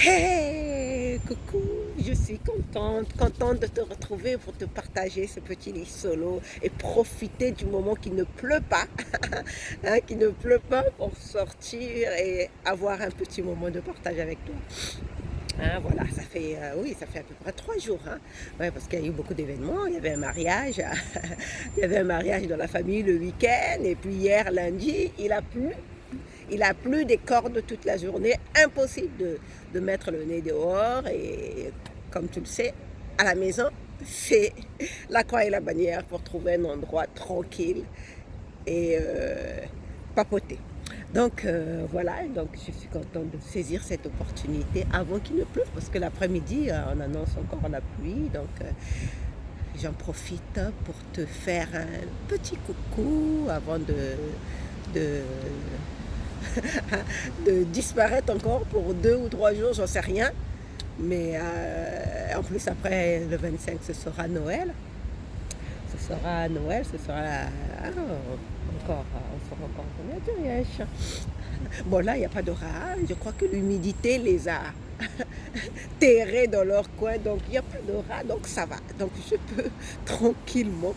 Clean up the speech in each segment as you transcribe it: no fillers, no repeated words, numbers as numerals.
Hey, coucou, je suis contente de te retrouver pour te partager ce petit lit solo et profiter du moment qu'il ne pleut pas, hein, qu'il ne pleut pas pour sortir et avoir un petit moment de partage avec toi. Hein, voilà, oui, ça fait à peu près 3 jours, hein. Ouais, parce qu'il y a eu beaucoup d'événements. Il y avait un mariage, il y avait un mariage dans la famille le week-end, et puis hier lundi, il a plu. Il a plu des cordes toute la journée, impossible de mettre le nez dehors. Et comme tu le sais, à la maison, c'est la croix et la bannière pour trouver un endroit tranquille et papoter. Donc voilà, donc je suis contente de saisir cette opportunité avant qu'il ne pleuve, parce que l'après-midi, on annonce encore la pluie. Donc j'en profite pour te faire un petit coucou avant de de disparaître encore pour 2 ou 3 jours, j'en sais rien. Mais en plus, après le 25, ce sera Noël. Ce sera Noël, ce sera encore, on sera encore combien de riches. Bon, là, il n'y a pas de rats. Je crois que l'humidité les a terrés dans leur coin. Donc, il n'y a pas de rats. Donc, ça va. Donc, je peux tranquillement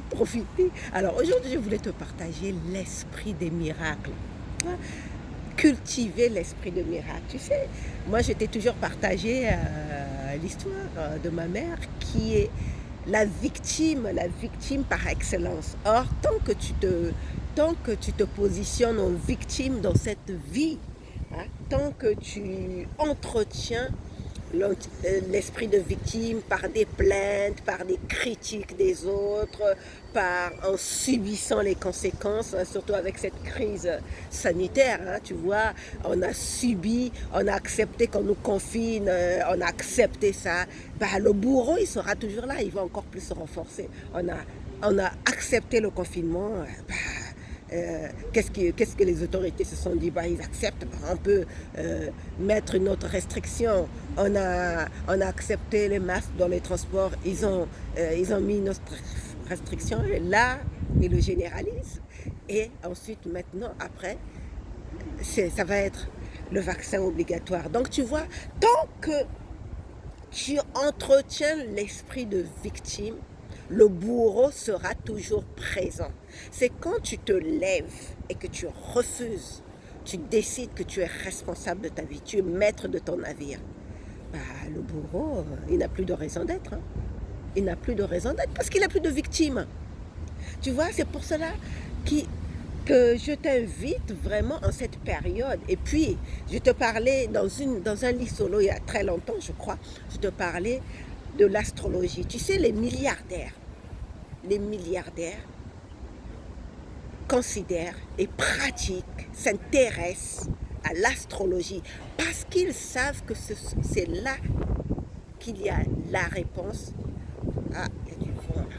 profiter. Alors, aujourd'hui, je voulais te partager l'esprit des miracles. Cultiver l'esprit de miracle. Tu sais, moi, je t'ai toujours partagé l'histoire de ma mère qui est la victime par excellence. Or, tant que tu te positionnes en victime dans cette vie, hein, tant que tu entretiens l'esprit de victime par des plaintes, par des critiques des autres, en subissant les conséquences, hein, surtout avec cette crise sanitaire, hein, tu vois, on a subi, on a accepté qu'on nous confine, on a accepté ça. Bah, le bourreau, il sera toujours là, il va encore plus se renforcer. On a accepté le confinement. Bah, qu'est-ce que les autorités se sont dit? Bah, ils acceptent, bah, on peut mettre une autre restriction. On a accepté les masques dans les transports, ils ont mis une autre restriction, et là, ils le généralisent. Et ensuite, maintenant, après, ça va être le vaccin obligatoire. Donc, tu vois, tant que tu entretiens l'esprit de victime, le bourreau sera toujours présent. C'est quand tu te lèves et que tu refuses, tu décides que tu es responsable de ta vie, tu es maître de ton navire. Bah, le bourreau, il n'a plus de raison d'être, hein. Il n'a plus de raison d'être parce qu'il n'a plus de victimes. Tu vois, c'est pour cela que je t'invite vraiment en cette période. Et puis, je te parlais dans un lit solo il y a très longtemps, je crois, je te parlais de l'astrologie. Tu sais, les milliardaires considèrent et pratiquent, s'intéressent à l'astrologie parce qu'ils savent que c'est là qu'il y a la réponse. Ah, il y a du vent là.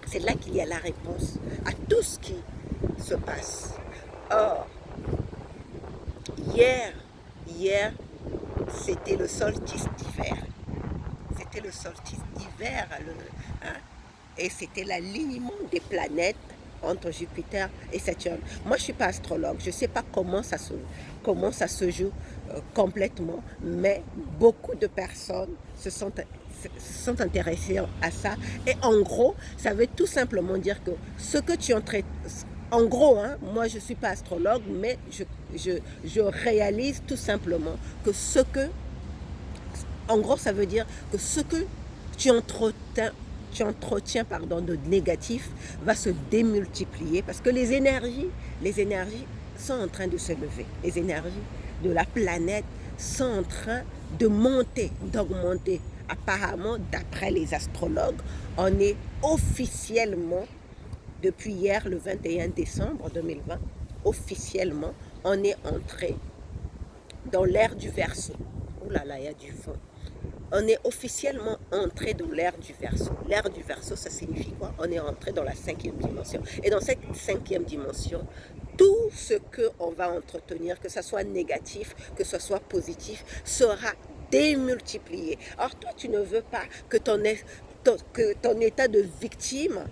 C'est là qu'il y a la réponse à tout ce qui se passe. Or, hier, c'était le solstice d'hiver. C'était le solstice d'hiver, hein, et c'était l'alignement des planètes entre Jupiter et Saturne. Moi, je ne suis pas astrologue, je ne sais pas comment ça se joue complètement, mais beaucoup de personnes se sont intéressées à ça. Et en gros, ça veut tout simplement dire que ce que tu es en train... En gros, hein, moi je ne suis pas astrologue, mais je réalise tout simplement que en gros, ça veut dire que ce que tu entretiens de négatif va se démultiplier parce que les énergies sont en train de se lever. Les énergies de la planète sont en train de monter, d'augmenter. Apparemment, d'après les astrologues, on est officiellement, depuis hier, le 21 décembre 2020, officiellement, on est entré dans l'ère du Verseau. Oh là là, il y a du vent. On est officiellement entré dans l'ère du Verseau. L'ère du Verseau, ça signifie quoi? On est entré dans la 5e dimension. Et dans cette 5e dimension, tout ce qu'on va entretenir, que ce soit négatif, que ce soit positif, sera démultiplié. Or, toi, tu ne veux pas que ton état de victime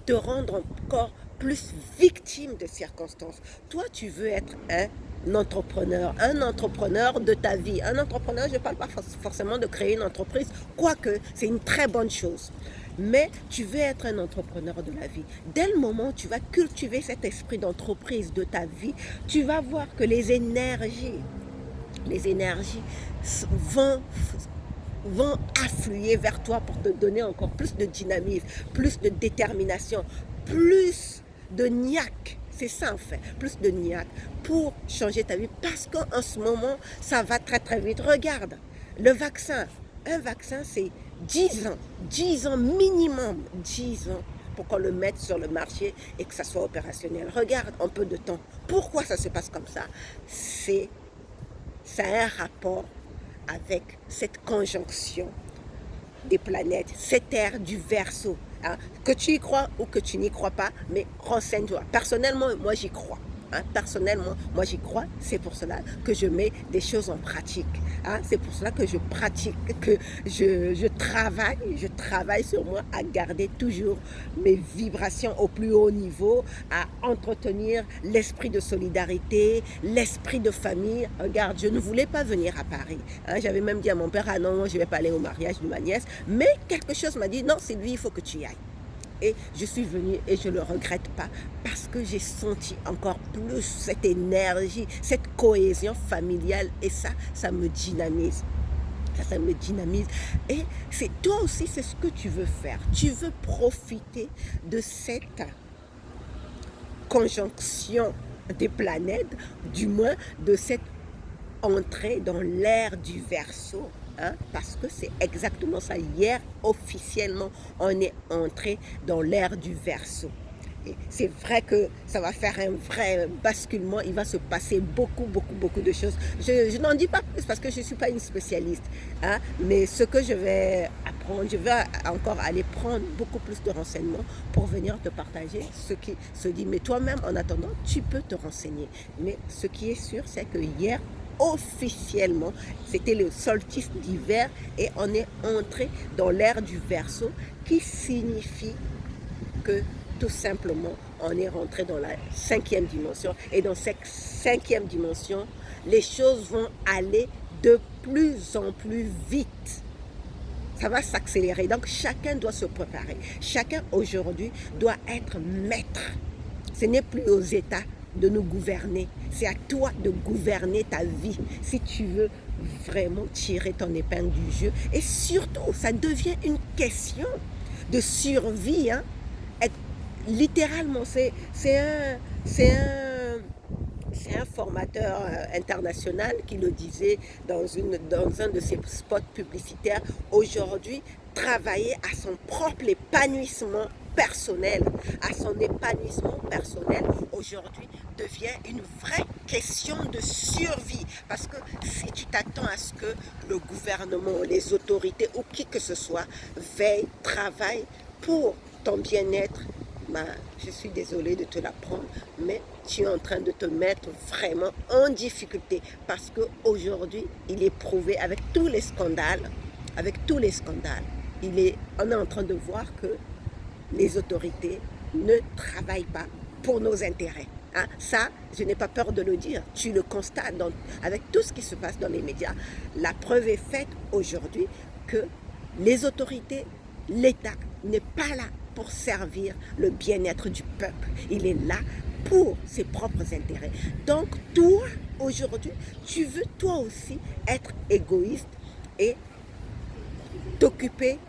te rende encore plus victime de circonstances. Toi, tu veux être un entrepreneur de ta vie. Un entrepreneur, je ne parle pas forcément de créer une entreprise, quoique c'est une très bonne chose. Mais tu veux être un entrepreneur de la vie. Dès le moment où tu vas cultiver cet esprit d'entreprise de ta vie, tu vas voir que les énergies vont affluer vers toi pour te donner encore plus de dynamisme, plus de détermination, plus de niaque. C'est ça en fait, plus de niaque pour changer ta vie. Parce qu'en ce moment, ça va très très vite. Regarde, le vaccin. Un vaccin, c'est 10 ans minimum, 10 ans pour qu'on le mette sur le marché et que ça soit opérationnel. Regarde un peu de temps. Pourquoi ça se passe comme ça? Ça a un rapport avec cette conjonction des planètes, cette ère du Verseau. Hein, que tu y crois ou que tu n'y crois pas, mais renseigne-toi. Personnellement, moi j'y crois. Hein, personnellement, moi j'y crois. C'est pour cela que je mets des choses en pratique. Hein, c'est pour cela que je pratique, que je travaille sur moi à garder toujours mes vibrations au plus haut niveau, à entretenir l'esprit de solidarité, l'esprit de famille. Regarde, je ne voulais pas venir à Paris. Hein, j'avais même dit à mon père, ah non, je ne vais pas aller au mariage de ma nièce. Mais quelque chose m'a dit, non, Sylvie, il faut que tu y ailles. Et je suis venue et je ne le regrette pas parce que j'ai senti encore plus cette énergie, cette cohésion familiale et ça me dynamise. Ça me dynamise. Et c'est toi aussi, c'est ce que tu veux faire. Tu veux profiter de cette conjonction des planètes, du moins de cette entrée dans l'ère du Verseau. Hein, parce que c'est exactement ça. Hier, officiellement, on est entré dans l'ère du Verseau. C'est vrai que ça va faire un vrai basculement. Il va se passer beaucoup de choses. Je n'en dis pas plus parce que je ne suis pas une spécialiste. Hein, mais ce que je vais apprendre, je vais encore aller prendre beaucoup plus de renseignements pour venir te partager ce qui se dit. Mais toi-même, en attendant, tu peux te renseigner. Mais ce qui est sûr, c'est que hier, officiellement, c'était le solstice d'hiver et on est entré dans l'ère du Verseau qui signifie que tout simplement on est rentré dans la 5e dimension et dans cette 5e dimension les choses vont aller de plus en plus vite. Ça va s'accélérer, donc chacun doit se préparer. Chacun aujourd'hui doit être maître. Ce n'est plus aux États de nous gouverner. C'est à toi de gouverner ta vie si tu veux vraiment tirer ton épingle du jeu. Et surtout, ça devient une question de survie. Hein. Littéralement, c'est un formateur international qui le disait dans un de ses spots publicitaires. Aujourd'hui, travailler à son propre épanouissement personnel, aujourd'hui devient une vraie question de survie. Parce que si tu t'attends à ce que le gouvernement, les autorités ou qui que ce soit veille, travaille pour ton bien-être, je suis désolée de te l'apprendre, mais tu es en train de te mettre vraiment en difficulté parce qu'aujourd'hui, il est prouvé avec tous les scandales, on est en train de voir que les autorités ne travaillent pas pour nos intérêts. Hein, ça, je n'ai pas peur de le dire. Tu le constates avec tout ce qui se passe dans les médias. La preuve est faite aujourd'hui que les autorités, l'État n'est pas là pour servir le bien-être du peuple. Il est là pour ses propres intérêts. Donc toi, aujourd'hui, tu veux toi aussi être égoïste et t'occuper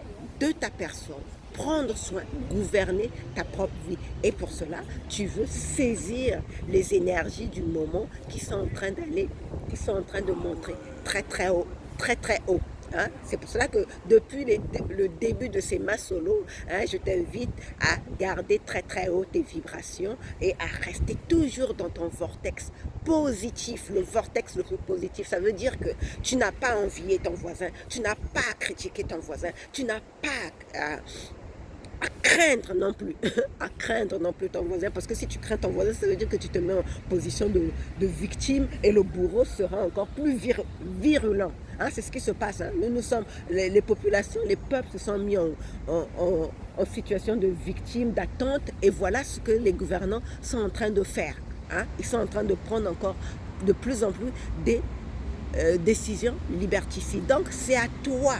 de ta personne, prendre soin, gouverner ta propre vie. Et pour cela, tu veux saisir les énergies du moment qui sont en train de monter très très haut, très très haut. Hein? C'est pour cela que depuis le début de ces masses solo, hein, je t'invite à garder très très haut tes vibrations et à rester toujours dans ton vortex positif. Le vortex le plus positif, ça veut dire que tu n'as pas à envier ton voisin, tu n'as pas à critiquer ton voisin, tu n'as pas à craindre non plus, à craindre non plus ton voisin, parce que si tu crains ton voisin, ça veut dire que tu te mets en position de victime et le bourreau sera encore plus virulent. Hein, c'est ce qui se passe. Hein. Nous sommes, les populations, les peuples se sont mis en situation de victime, d'attente, et voilà ce que les gouvernants sont en train de faire. Hein. Ils sont en train de prendre encore de plus en plus des décisions liberticides. Donc c'est à toi,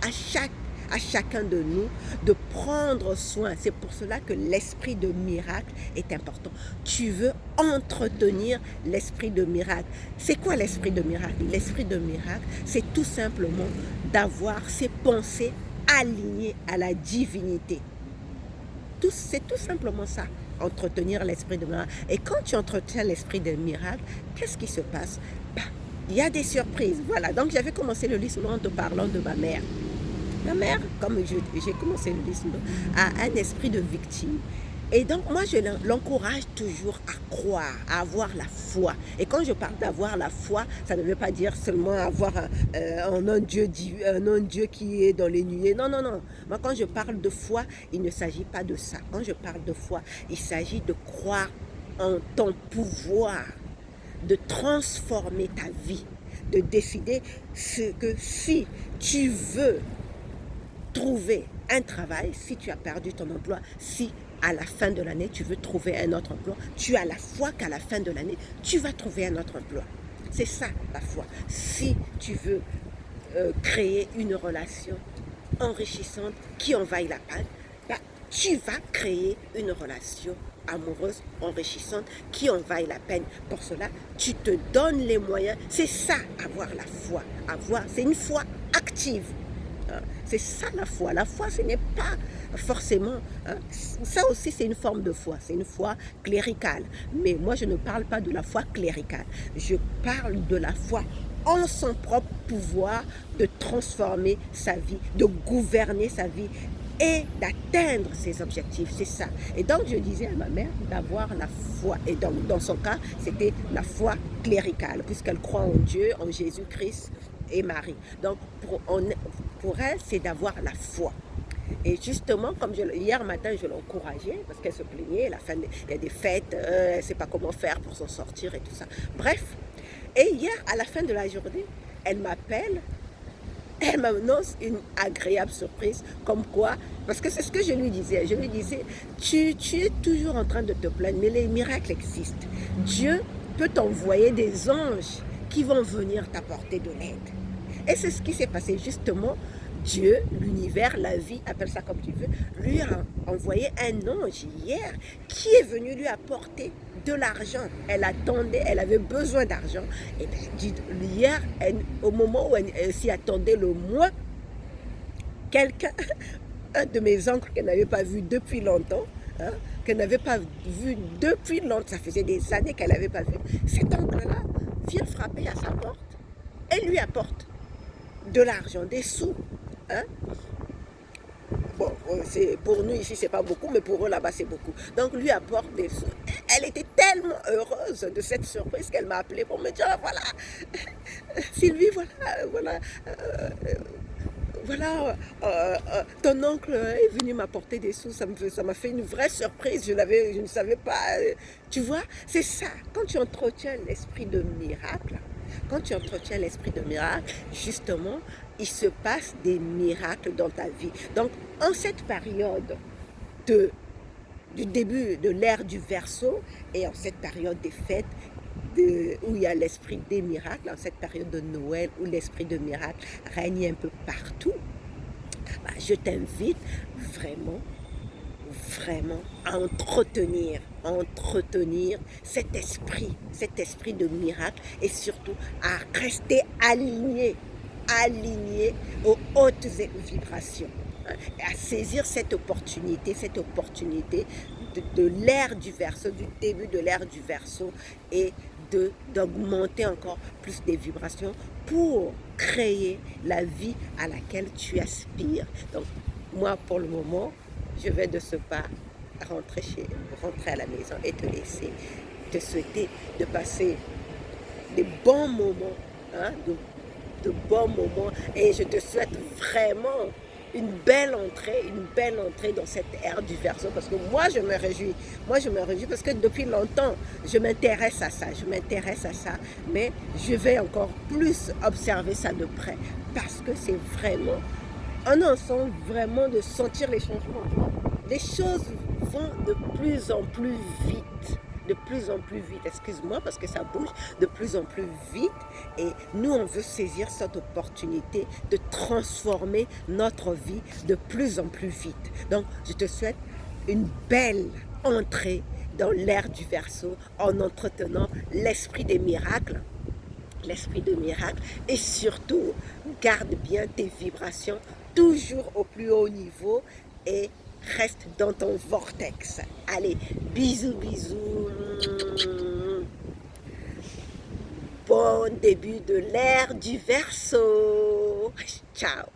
à chacun de nous de prendre soin. C'est pour cela que l'esprit de miracle est important. Tu veux entretenir l'esprit de miracle. C'est quoi l'esprit de miracle? L'esprit de miracle, c'est tout simplement d'avoir ses pensées alignées à la divinité. C'est tout simplement ça, entretenir l'esprit de miracle. Et quand tu entretiens l'esprit de miracle, qu'est-ce qui se passe? Il y a des surprises. Voilà, donc j'avais commencé le livre en te parlant de ma mère. Ma mère, comme j'ai commencé le livre, a un esprit de victime. Et donc moi je l'encourage toujours à croire, à avoir la foi. Et quand je parle d'avoir la foi, ça ne veut pas dire seulement avoir un Dieu qui est dans les nuées. Non, non, non. Moi quand je parle de foi, il ne s'agit pas de ça. Quand je parle de foi, il s'agit de croire en ton pouvoir, de transformer ta vie, de décider que si tu veux trouver un travail, si tu as perdu ton emploi, si à la fin de l'année tu veux trouver un autre emploi, tu as la foi qu'à la fin de l'année tu vas trouver un autre emploi. C'est ça la foi. Si tu veux créer une relation enrichissante qui en vaille la peine, tu vas créer une relation amoureuse enrichissante qui en vaille la peine. Pour cela, tu te donnes les moyens. C'est ça, avoir la foi. C'est une foi active. C'est ça la foi. La foi, ce n'est pas forcément... ça aussi, c'est une forme de foi. C'est une foi cléricale. Mais moi, je ne parle pas de la foi cléricale. Je parle de la foi en son propre pouvoir de transformer sa vie, de gouverner sa vie et d'atteindre ses objectifs. C'est ça. Et donc, je disais à ma mère d'avoir la foi. Et donc, dans son cas, c'était la foi cléricale, puisqu'elle croit en Dieu, en Jésus-Christ et Marie. Donc, pour elle, c'est d'avoir la foi. Et justement, comme hier matin, je l'encourageais parce qu'elle se plaignait. Il y a des fêtes, elle ne sait pas comment faire pour s'en sortir et tout ça. Bref. Et hier, à la fin de la journée, elle m'appelle. Elle m'annonce une agréable surprise, comme quoi, parce que c'est ce que je lui disais. Je lui disais, tu es toujours en train de te plaindre, mais les miracles existent. Dieu peut t'envoyer des anges qui vont venir t'apporter de l'aide. Et c'est ce qui s'est passé justement. Dieu, l'univers, la vie, appelle ça comme tu veux, lui a envoyé un ange hier qui est venu lui apporter de l'argent. Elle attendait, elle avait besoin d'argent. Et bien, hier, au moment où elle s'y attendait le moins, quelqu'un, un de mes oncles qu'elle n'avait pas vu depuis longtemps, qu'elle n'avait pas vu depuis longtemps, ça faisait des années qu'elle n'avait pas vu, cet oncle-là vient frapper à sa porte et lui apporte de l'argent, des sous. Bon, pour nous ici, c'est pas beaucoup, mais pour eux là-bas, c'est beaucoup. Donc, lui apporte des sous. Elle était tellement heureuse de cette surprise qu'elle m'a appelée pour me dire, voilà, Sylvie, voilà, ton oncle est venu m'apporter des sous, ça m'a fait une vraie surprise, je ne savais pas. Tu vois, c'est ça, quand tu entretiens l'esprit de miracle, justement, il se passe des miracles dans ta vie. Donc, en cette période du début de l'ère du Verseau et en cette période des fêtes, où il y a l'esprit des miracles, en cette période de Noël où l'esprit de miracle règne un peu partout, je t'invite vraiment à entretenir cet esprit de miracle et surtout à rester aligné aux hautes vibrations, à saisir cette opportunité de l'ère du Verseau, du début de l'ère du Verseau et d'augmenter encore plus des vibrations pour créer la vie à laquelle tu aspires. Donc moi pour le moment, je vais de ce pas rentrer à la maison et te laisser, te souhaiter de passer des bons moments, de bons moments, et je te souhaite vraiment une belle entrée dans cette ère du Verseau, parce que moi je me réjouis. Moi je me réjouis parce que depuis longtemps, je m'intéresse à ça, mais je vais encore plus observer ça de près, parce que c'est vraiment, on en sent vraiment de sentir les changements. Les choses vont de plus en plus vite. De plus en plus vite, excuse-moi parce que ça bouge de plus en plus vite et nous on veut saisir cette opportunité de transformer notre vie de plus en plus vite. Donc je te souhaite une belle entrée dans l'ère du Verseau en entretenant l'esprit de miracle et surtout garde bien tes vibrations toujours au plus haut niveau et reste dans ton vortex. Allez, bisous, bisous. Bon début de l'ère du Verseau. Ciao.